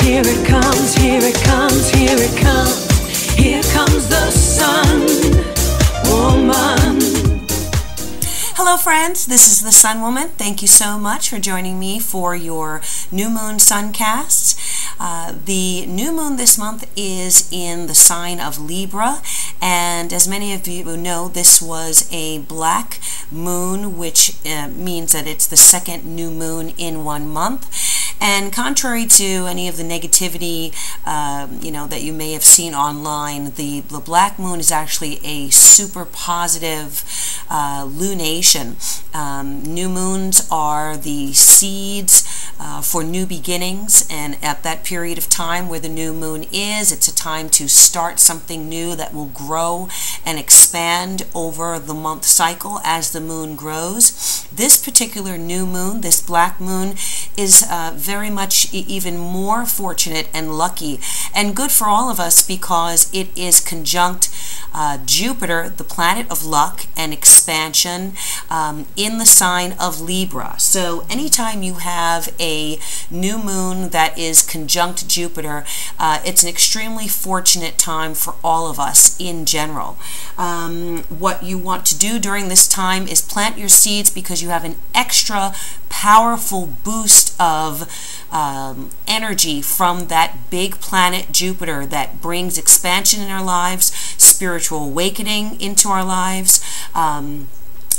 here it comes, here it comes, here it comes. Here comes the sun, woman. Hello friends, this is the Sun Woman. Thank you so much for joining me for your New Moon SunCasts. The new moon this month is in the sign of Libra, and as many of you know, this was a black moon, which means that it's the second new moon in 1 month. And contrary to any of the negativity that you may have seen online, the black moon is actually a super positive lunation. New moons are the seeds for new beginnings, and at that period of time where the new moon is, it's a time to start something new that will grow and expand over the month cycle as the moon grows. This particular new moon, this black moon, is very much even more fortunate and lucky and good for all of us because it is conjunct Jupiter, the planet of luck and expansion, in the sign of Libra. So anytime you have a new moon that is conjunct Jupiter, it's an extremely fortunate time for all of us in general. What you want to do during this time is plant your seeds because you have an extra powerful boost of energy from that big planet Jupiter that brings expansion in our lives, spiritual awakening into our lives,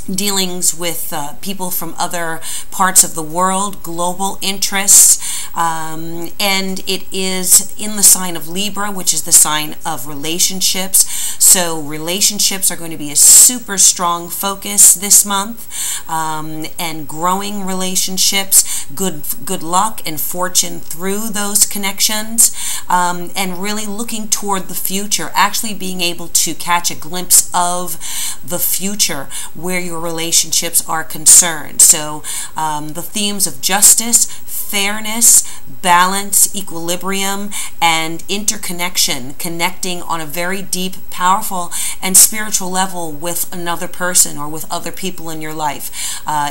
dealings with people from other parts of the world, global interests, and it is in the sign of Libra, which is the sign of relationships. So relationships are going to be a super strong focus this month, and growing relationships, good luck and fortune through those connections, and really looking toward the future, actually being able to catch a glimpse of the future where your relationships are concerned. So the themes of justice, fairness, balance, equilibrium, and interconnection, connecting on a very deep, powerful, and spiritual level with another person or with other people in your life,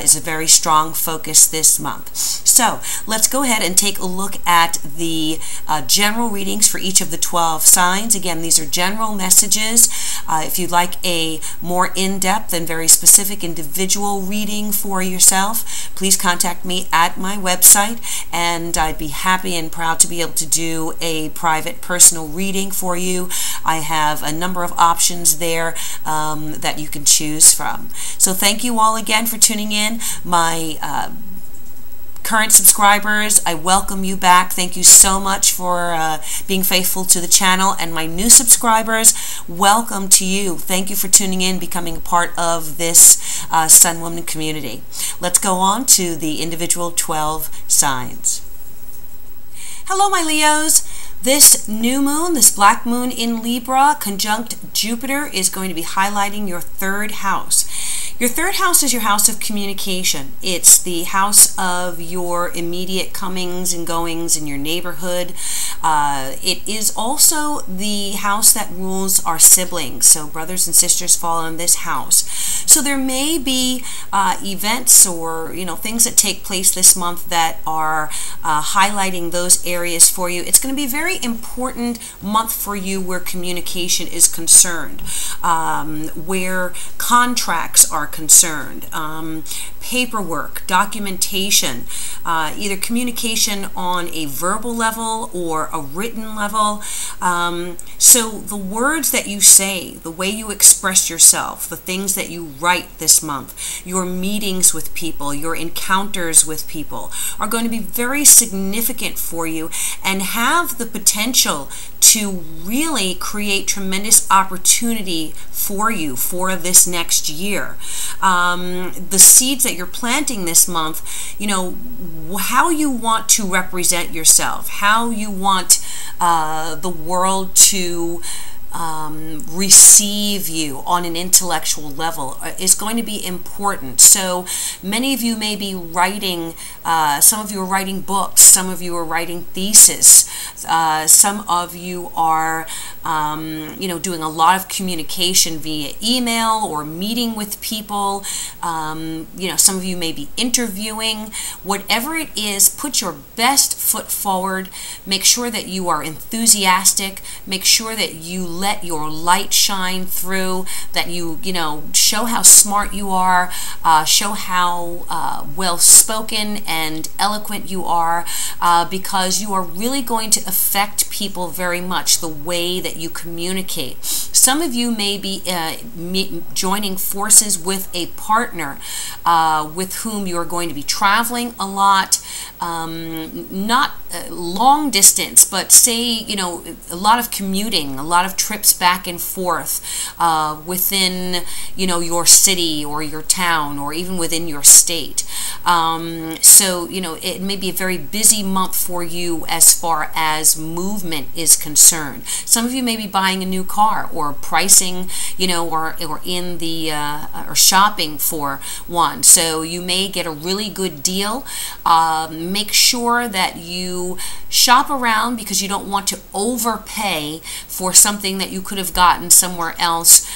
is a very strong focus this month. So let's go ahead and take a look at the general readings for each of the 12 signs. Again, these are general messages. If you'd like a more in-depth and very specific individual reading for yourself, please contact me at my website, and I'd be happy and proud to be able to do a private personal reading for you. I have a number of options there that you can choose from. So thank you all again for tuning in. My current subscribers, I welcome you back. Thank you so much for being faithful to the channel. And my new subscribers, welcome to you. Thank you for tuning in, becoming a part of this Sun Woman community. Let's go on to the individual 12 signs. Hello, my Leos. This new moon, this black moon in Libra, conjunct Jupiter, is going to be highlighting your third house. Your third house is your house of communication. It's the house of your immediate comings and goings in your neighborhood. It is also the house that rules our siblings. So brothers and sisters fall in this house. So there may be events or things that take place this month that are highlighting those areas for you. It's going to be a very important month for you where communication is concerned, where contracts are concerned, paperwork, documentation, either communication on a verbal level or a written level. So the words that you say, the way you express yourself, the things that you write this month, your meetings with people, your encounters with people are going to be very significant for you and have the potential to really create tremendous opportunity for you for this next year. The seeds that you're planting this month, how you want to represent yourself, how you want the world to receive you on an intellectual level is going to be important. So many of you may be writing, some of you are writing books, some of you are writing theses, some of you are doing a lot of communication via email or meeting with people. Some of you may be interviewing. Whatever it is, put your best foot forward. Make sure that you are enthusiastic. Make sure that you let your light shine through, that you show how smart you are, show how well spoken and eloquent you are, because you are really going to affect people very much the way that you communicate. Some of you may be joining forces with a partner with whom you are going to be traveling a lot, not long distance, but say, a lot of commuting, a lot of trips back and forth within, your city or your town or even within your state. So, it may be a very busy month for you as far as movement is concerned. Some of you may be buying a new car or pricing, or in the, or shopping for one. So you may get a really good deal. Make sure that you shop around because you don't want to overpay for something that you could have gotten somewhere else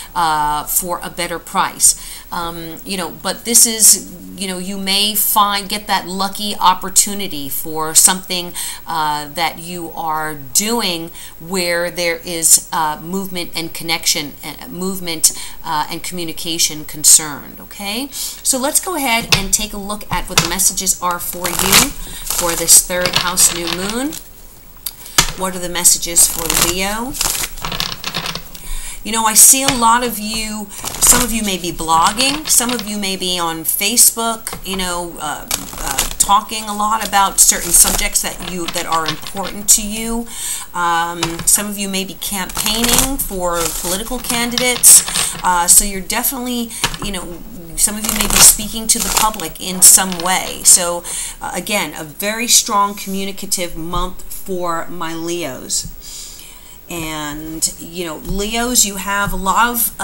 for a better price. But this is, you may get that lucky opportunity for something that you are doing where there is movement and connection, movement and communication concerned, okay? So let's go ahead and take a look at what the messages are for you for this third house new moon. What are the messages for Leo? I see a lot of you, some of you may be blogging, some of you may be on Facebook, talking a lot about certain subjects that are important to you. Some of you may be campaigning for political candidates. So you're definitely, some of you may be speaking to the public in some way. So again, a very strong communicative month for my Leos. And Leos, you have a lot of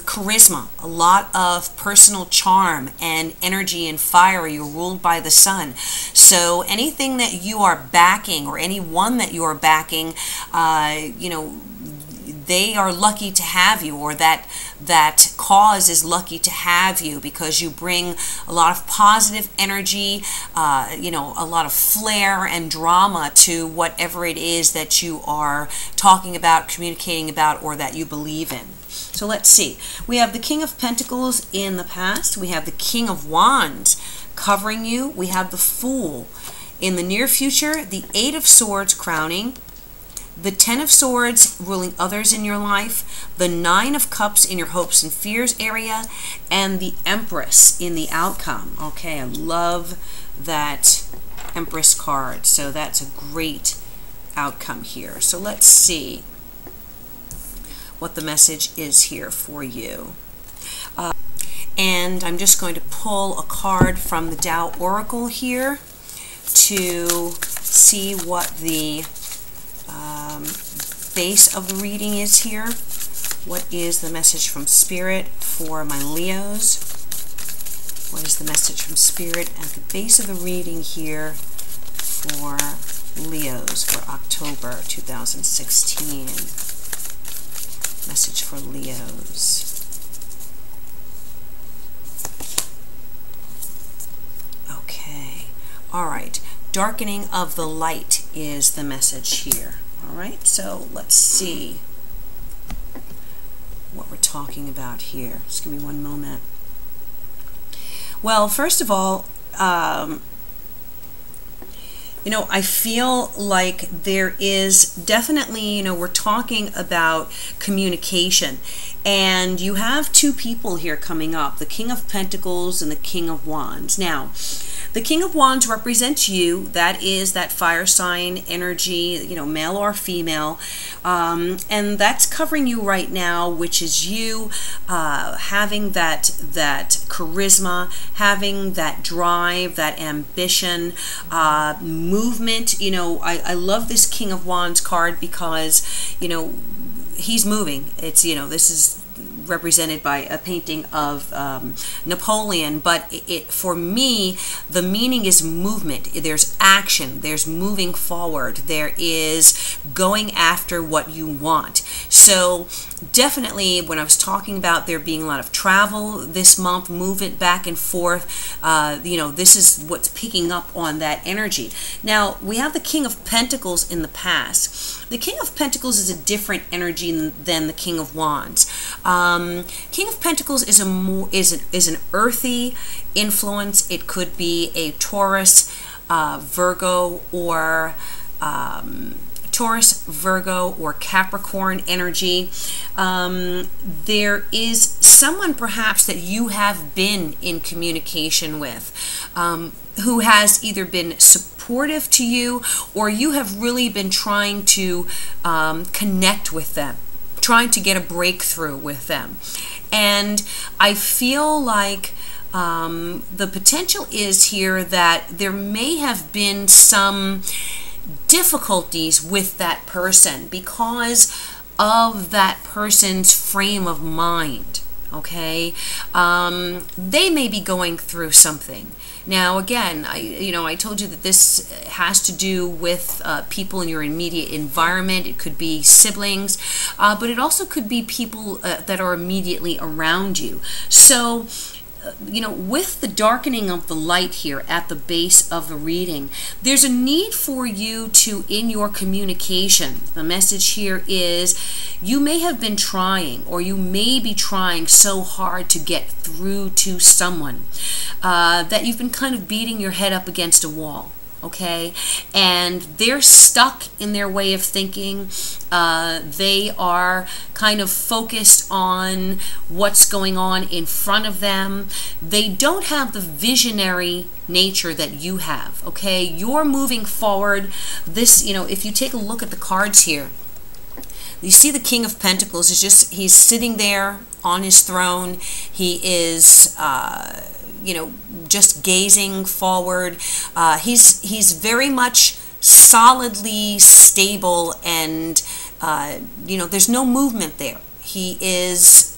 charisma, a lot of personal charm and energy and fire. You're ruled by the sun. So anything that you are backing or anyone that you are backing, they are lucky to have you, or that cause is lucky to have you, because you bring a lot of positive energy, a lot of flair and drama to whatever it is that you are talking about, communicating about, or that you believe in. So let's see. We have the King of Pentacles in the past. We have the King of Wands covering you. We have the Fool in the near future. The Eight of Swords crowning. The Ten of Swords ruling others in your life, the Nine of Cups in your hopes and fears area, and the Empress in the outcome. Okay, I love that Empress card. So that's a great outcome here. So let's see what the message is here for you. And I'm just going to pull a card from the Tao Oracle here to see what the base of the reading is here. What is the message from Spirit for my Leos? What is the message from Spirit at the base of the reading here for Leos for October 2016? Message for Leos. Okay. All right. Darkening of the light is the message here. All right, so let's see what we're talking about here. Just give me one moment. Well, first of all, I feel like there is definitely, we're talking about communication. And you have two people here coming up, the King of Pentacles and the King of Wands. Now, the King of Wands represents you. That is that fire sign energy, male or female. And that's covering you right now, which is you having that charisma, having that drive, that ambition, movement. I love this King of Wands card because, he's moving. It's, this is represented by a painting of Napoleon, but for me, the meaning is movement. There's action, there's moving forward, there is going after what you want. So definitely, when I was talking about there being a lot of travel this month, movement back and forth, this is what's picking up on that energy. Now, we have the King of Pentacles in the past. The King of Pentacles is a different energy than the King of Wands. King of Pentacles is an earthy influence. It could be a Taurus, Virgo, or Capricorn energy. There is someone perhaps that you have been in communication with, who has either been supportive to you, or you have really been trying to connect with them, trying to get a breakthrough with them. And I feel like the potential is here that there may have been some difficulties with that person because of that person's frame of mind. Okay, they may be going through something. Now, again, I told you that this has to do with people in your immediate environment. It could be siblings, but it also could be people that are immediately around you. So, with the darkening of the light here at the base of the reading, there's a need for you to, in your communication, the message here is you may have been trying, or you may be trying so hard to get through to someone that you've been kind of beating your head up against a wall. Okay, and they're stuck in their way of thinking. They are kind of focused on what's going on in front of them. They don't have the visionary nature that you have. Okay, you're moving forward. This, if you take a look at the cards here, you see the King of Pentacles is he's sitting there on his throne. He is just gazing forward. He's very much solidly stable, and there's no movement there. He is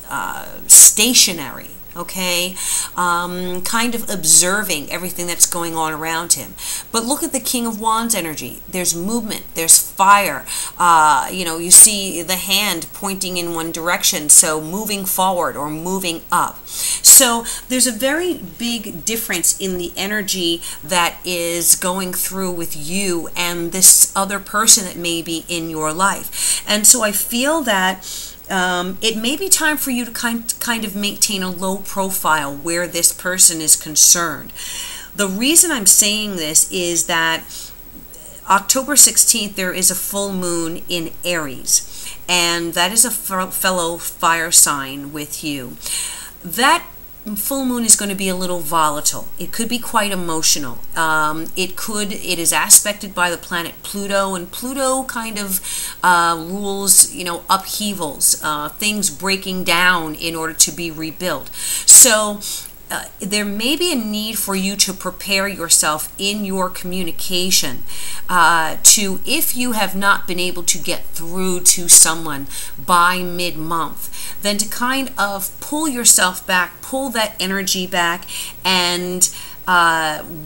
stationary. Okay, kind of observing everything that's going on around him. But look at the King of Wands energy. There's movement, there's fire. You see the hand pointing in one direction, so moving forward or moving up. So there's a very big difference in the energy that is going through with you and this other person that may be in your life. And so I feel that it may be time for you to kind of maintain a low profile where this person is concerned. The reason I'm saying this is that October 16th, there is a full moon in Aries, and that is a fellow fire sign with you. That full moon is going to be a little volatile. It could be quite emotional. It is aspected by the planet Pluto, and Pluto kind of rules, upheavals, things breaking down in order to be rebuilt. So there may be a need for you to prepare yourself in your communication if you have not been able to get through to someone by mid-month, then to kind of pull yourself back, pull that energy back, and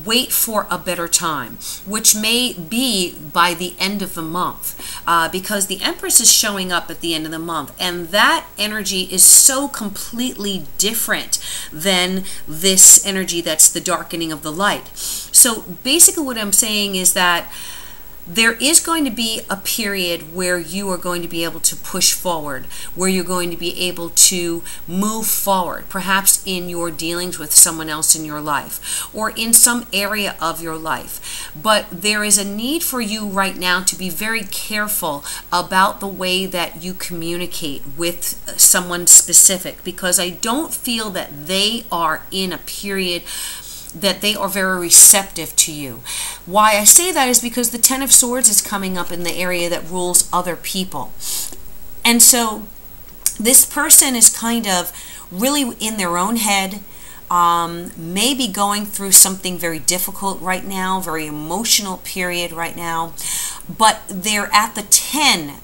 wait for a better time, which may be by the end of the month, because the Empress is showing up at the end of the month, and that energy is so completely different than this energy that's the darkening of the light. So basically what I'm saying is that there is going to be a period where you are going to be able to push forward, where you're going to be able to move forward, perhaps in your dealings with someone else in your life or in some area of your life. But there is a need for you right now to be very careful about the way that you communicate with someone specific, because I don't feel that they are in a period that they are very receptive to you. Why I say that is because the Ten of Swords is coming up in the area that rules other people. And so this person is kind of really in their own head, maybe going through something very difficult right now, very emotional period right now, but they're at the 10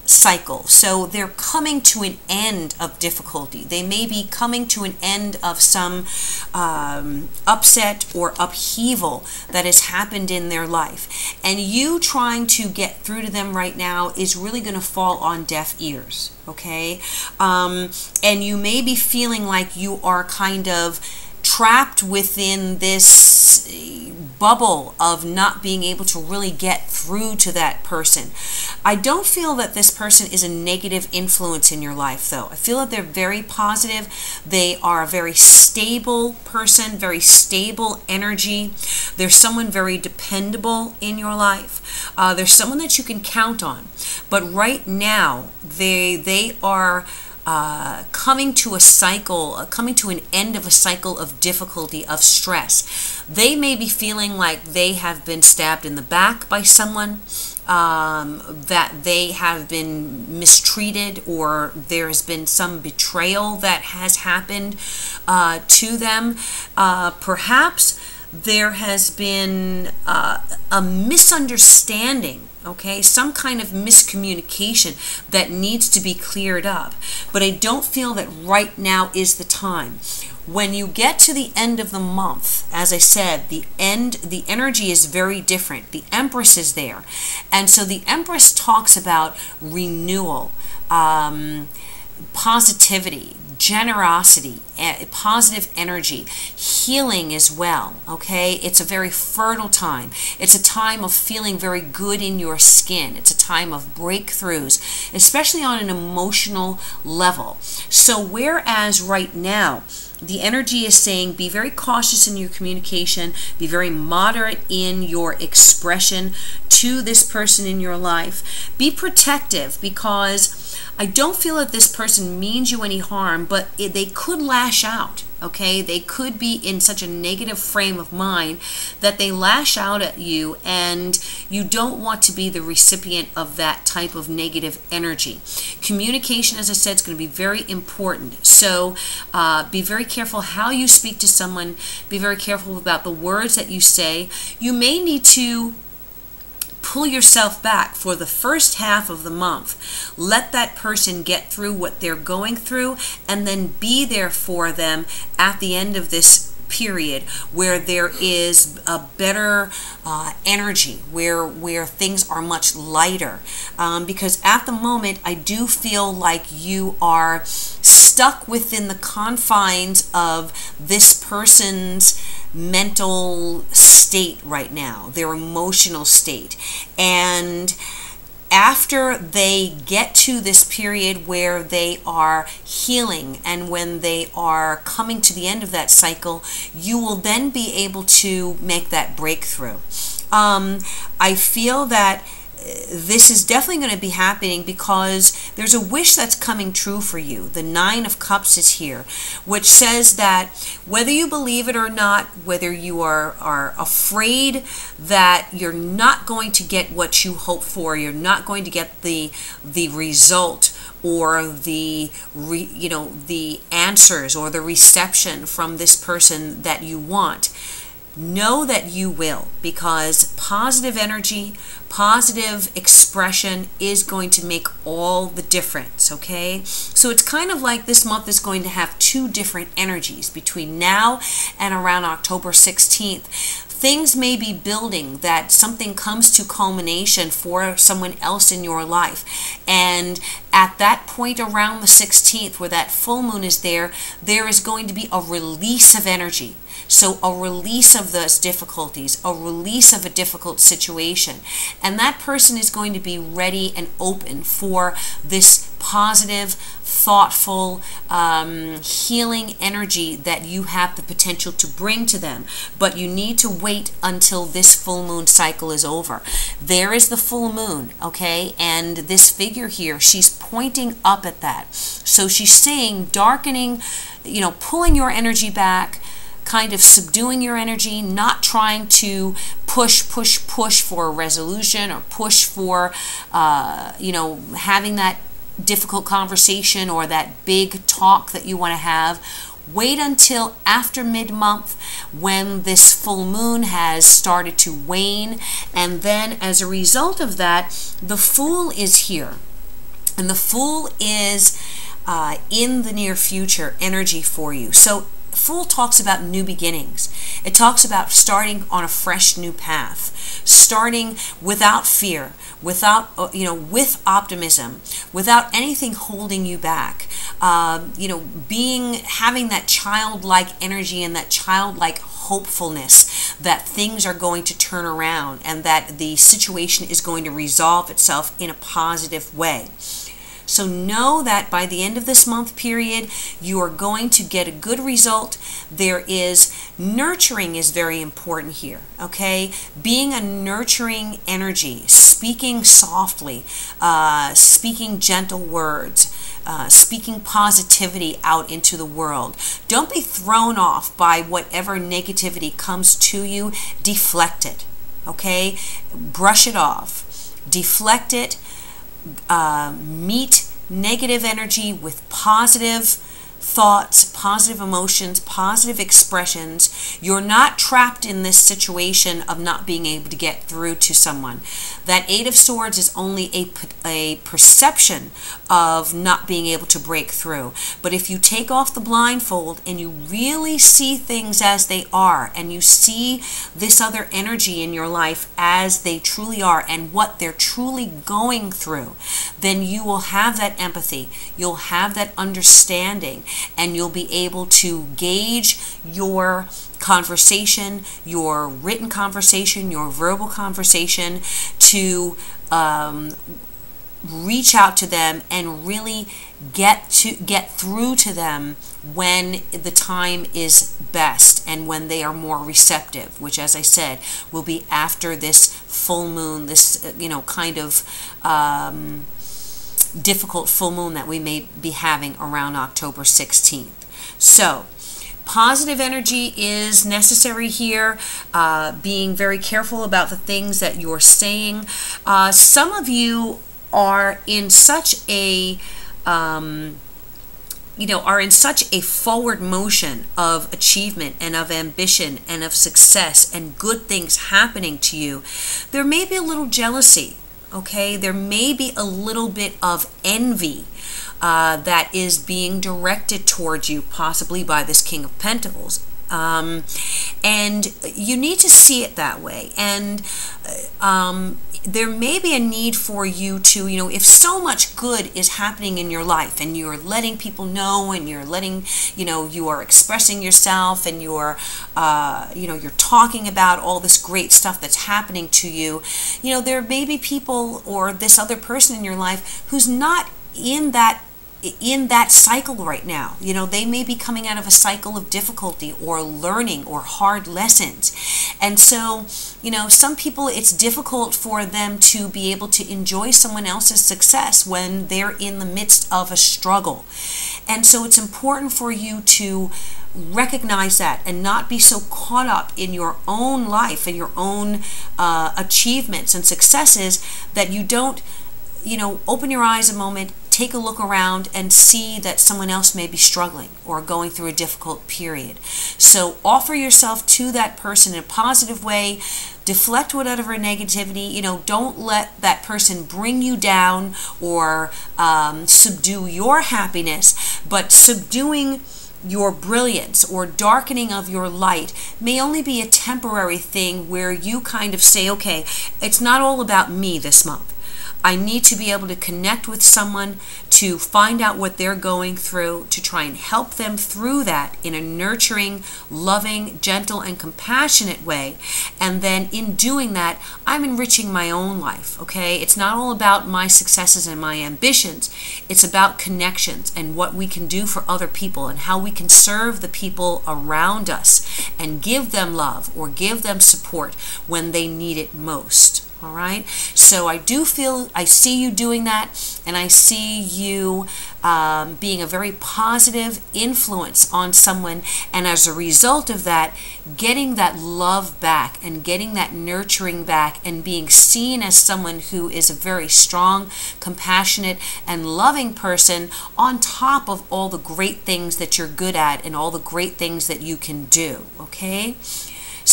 cycle. So they're coming to an end of difficulty. They may be coming to an end of some upset or upheaval that has happened in their life. And you trying to get through to them right now is really going to fall on deaf ears, okay? And you may be feeling like you are kind of trapped within this bubble of not being able to really get through to that person. I don't feel that this person is a negative influence in your life, though. I feel that they're very positive. They are a very stable person, very stable energy. They're someone very dependable in your life. They're someone that you can count on. But right now, they are coming to a cycle, coming to an end of a cycle of difficulty, of stress. They may be feeling like they have been stabbed in the back by someone, that they have been mistreated, or there has been some betrayal that has happened to them. Perhaps there has been a misunderstanding, okay, some kind of miscommunication that needs to be cleared up. But I don't feel that right now is the time. When you get to the end of the month, as I said, the energy is very different. The Empress is there. And so the Empress talks about renewal, positivity, generosity, positive energy, healing as well, okay? It's a very fertile time. It's a time of feeling very good in your skin. It's a time of breakthroughs, especially on an emotional level. So whereas right now, the energy is saying be very cautious in your communication, be very moderate in your expression to this person in your life. Be protective, because I don't feel that this person means you any harm, but they could lash out, okay? They could be in such a negative frame of mind that they lash out at you, and you don't want to be the recipient of that type of negative energy. Communication, as I said, is going to be very important. So be very careful how you speak to someone. Be very careful about the words that you say. You may need to pull yourself back for the first half of the month. Let that person get through what they're going through, and then be there for them at the end of this period, where there is a better energy, where things are much lighter. Because at the moment, I do feel like you are stuck within the confines of this person's mental state right now, their emotional state. And after they get to this period where they are healing, and when they are coming to the end of that cycle, you will then be able to make that breakthrough. I feel that this is definitely going to be happening because there's a wish that's coming true for you. The Nine of Cups is here, which says that whether you believe it or not, whether you are afraid that you're not going to get what you hope for, you're not going to get the result or the answers or the reception from this person that you want, know that you will, because positive energy, positive expression is going to make all the difference, okay? So it's kind of like this month is going to have two different energies between now and around October 16th. Things may be building, that something comes to culmination for someone else in your life. And at that point around the 16th, where that full moon is there is going to be a release of energy. So a release of those difficulties, a release of a difficult situation. And that person is going to be ready and open for this positive, thoughtful, healing energy that you have the potential to bring to them. But you need to wait until this full moon cycle is over. There is the full moon, okay? And this figure here, she's pointing up at that. So she's saying darkening, pulling your energy back, kind of subduing your energy, not trying to push for a resolution, or push for, having that difficult conversation or that big talk that you want to have. Wait until after mid-month, when this full moon has started to wane, and then as a result of that, the Fool is here. And the Fool is in the near future energy for you. So Fool talks about new beginnings. It talks about starting on a fresh new path, starting without fear, without, with optimism, without anything holding you back. Having that childlike energy and that childlike hopefulness that things are going to turn around and that the situation is going to resolve itself in a positive way. So know that by the end of this month period, you are going to get a good result. Nurturing is very important here, okay? Being a nurturing energy, speaking softly, speaking gentle words, speaking positivity out into the world. Don't be thrown off by whatever negativity comes to you. Deflect it, okay? Brush it off. Deflect it. Meet negative energy with positive thoughts, positive emotions, positive expressions. You're not trapped in this situation of not being able to get through to someone. That Eight of Swords is only a perception of not being able to break through. But if you take off the blindfold and you really see things as they are, and you see this other energy in your life as they truly are and what they're truly going through, then you will have that empathy, you'll have that understanding, and you'll be able to gauge your conversation, your written conversation, your verbal conversation, to reach out to them and really get through to them when the time is best and when they are more receptive, which, as I said, will be after this full moon, this kind of difficult full moon that we may be having around October 16th. So positive energy is necessary here, being very careful about the things that you're saying. Some of you are in such a forward motion of achievement and of ambition and of success and good things happening to you. There may be a little jealousy, okay? There may be a little bit of envy that is being directed towards you, possibly by this King of Pentacles. And you need to see it that way. And there may be a need for you to, if so much good is happening in your life and you're letting people know and you're letting, you are expressing yourself and you're talking about all this great stuff that's happening to you, there may be people or this other person in your life who's not in that cycle right now. They may be coming out of a cycle of difficulty or learning or hard lessons. And so, some people, it's difficult for them to be able to enjoy someone else's success when they're in the midst of a struggle. And so it's important for you to recognize that and not be so caught up in your own life and your own achievements and successes that you don't, open your eyes a moment, take a look around and see that someone else may be struggling or going through a difficult period. So offer yourself to that person in a positive way. Deflect whatever negativity. Don't let that person bring you down or subdue your happiness, but subduing your brilliance or darkening of your light may only be a temporary thing where you kind of say, okay, it's not all about me this month. I need to be able to connect with someone to find out what they're going through, to try and help them through that in a nurturing, loving, gentle, and compassionate way. And then in doing that, I'm enriching my own life, okay? It's not all about my successes and my ambitions. It's about connections and what we can do for other people and how we can serve the people around us and give them love or give them support when they need it most. All right, so I see you doing that, and I see you being a very positive influence on someone, and as a result of that, getting that love back and getting that nurturing back and being seen as someone who is a very strong, compassionate, and loving person on top of all the great things that you're good at and all the great things that you can do, okay?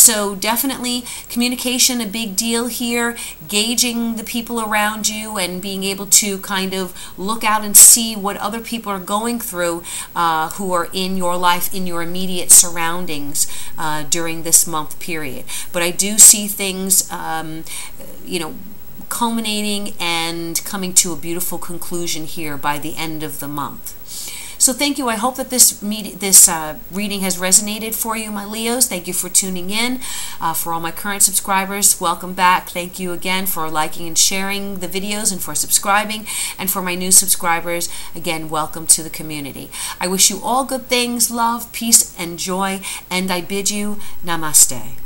So definitely communication, a big deal here, gauging the people around you and being able to kind of look out and see what other people are going through who are in your life, in your immediate surroundings during this month period. But I do see things, you know, culminating and coming to a beautiful conclusion here by the end of the month. So thank you. I hope that this reading has resonated for you, my Leos. Thank you for tuning in. For all my current subscribers, welcome back. Thank you again for liking and sharing the videos and for subscribing. And for my new subscribers, again, welcome to the community. I wish you all good things, love, peace, and joy, and I bid you namaste.